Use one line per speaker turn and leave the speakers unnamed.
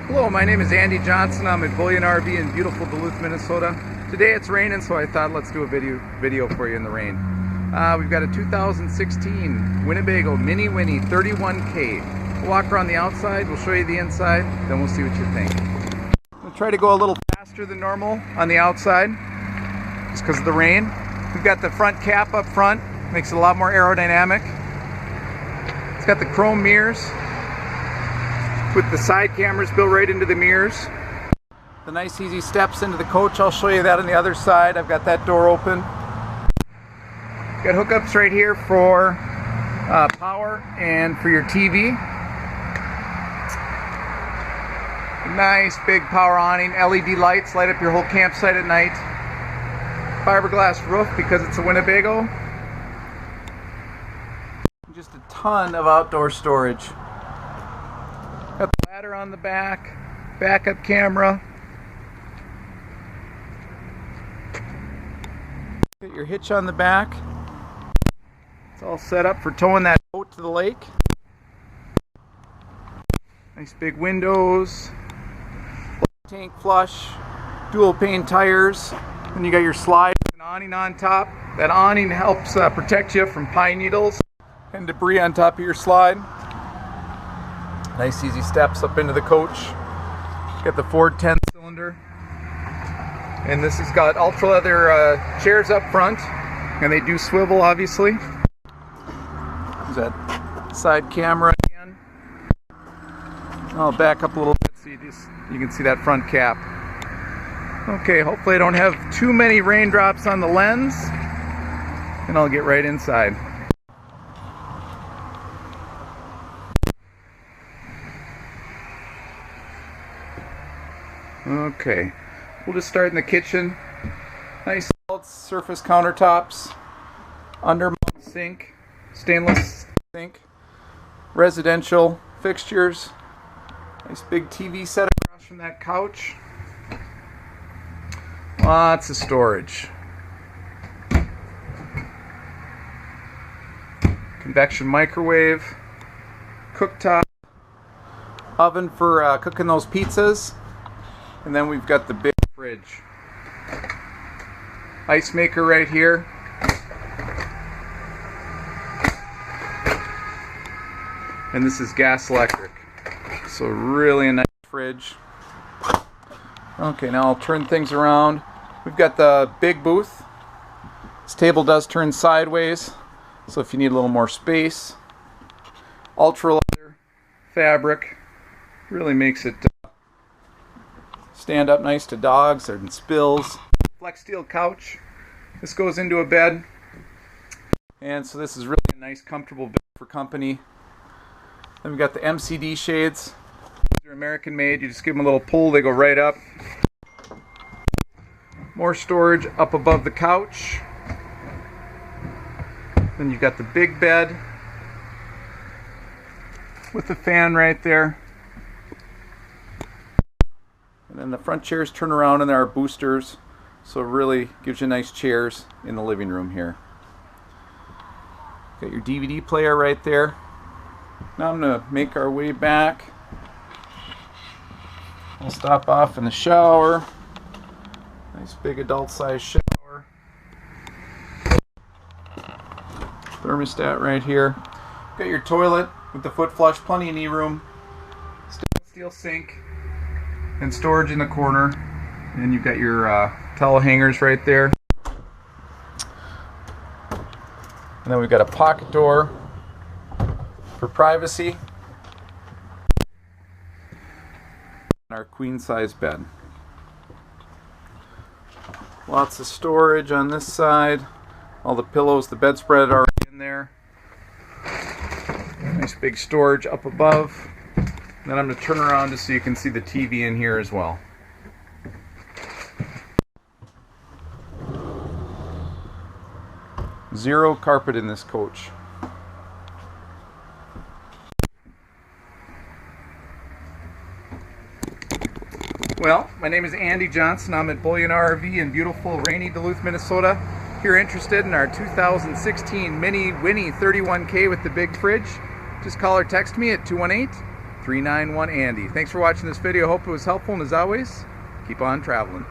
Hello, my name is Andy Johnson. I'm at Bullyan RV in beautiful Duluth, Minnesota. Today it's raining, so I thought let's do a video for you in the rain. We've got a 2016 Winnebago Mini Winnie 31K. We'll walk around the outside, we'll show you the inside, then we'll see what you think. We'll try to go a little faster than normal on the outside, just because of the rain. We've got the front cap up front, makes it a lot more aerodynamic. It's got the chrome mirrors with the side cameras built right into the mirrors. The nice easy steps into the coach, I'll show you that on the other side. I've got that door open. Got hookups right here for power and for your TV. Nice big power awning, LED lights light up your whole campsite at night. Fiberglass roof because it's a Winnebago. Just a ton of outdoor storage. Got the ladder on the back, backup camera. Got your hitch on the back. It's all set up for towing that boat to the lake. Nice big windows. Tank flush. Dual pane tires. Then you got your slide with an awning on top. That awning helps protect you from pine needles and debris on top of your slide. Nice easy steps up into the coach. Got the Ford 10-cylinder. And this has got ultra leather chairs up front. And they do swivel, obviously. There's that side camera again. I'll back up a little bit so you can see that front cap. Okay, hopefully I don't have too many raindrops on the lens. And I'll get right inside. Okay, we'll just start in the kitchen. Nice surface countertops, undermount sink, stainless sink, residential fixtures, nice big TV set across from that couch, lots of storage, convection microwave, cooktop, oven for cooking those pizzas. And then we've got the big fridge. Ice maker right here. And this is gas electric. So really a nice fridge. Okay, now I'll turn things around. We've got the big booth. This table does turn sideways, so if you need a little more space. Ultra leather fabric. Really makes it stand up nice to dogs and spills. Flex steel couch. This goes into a bed. And so this is really a nice comfortable bed for company. Then we've got the MCD shades. They're American made. You just give them a little pull, they go right up. More storage up above the couch. Then you've got the big bed with the fan right there. And then the front chairs turn around and there are boosters, so it really gives you nice chairs in the living room here. Got your DVD player right there. Now I'm going to make our way back. We'll stop off in the shower. Nice big adult size shower. Thermostat right here. Got your toilet with the foot flush, plenty of knee room. Stainless steel sink. And storage in the corner, and you've got your towel hangers right there. And then we've got a pocket door for privacy. And our queen size bed. Lots of storage on this side. All the pillows, the bedspread are in there. Nice big storage up above. Then I'm going to turn around just so you can see the TV in here as well. Zero carpet in this coach. Well, my name is Andy Johnson. I'm at Bullyan RV in beautiful rainy Duluth, Minnesota. If you're interested in our 2016 Mini Winnie 31K with the big fridge, just call or text me at 218 391 Andy. Thanks for watching this video. Hope it was helpful, and as always, keep on traveling.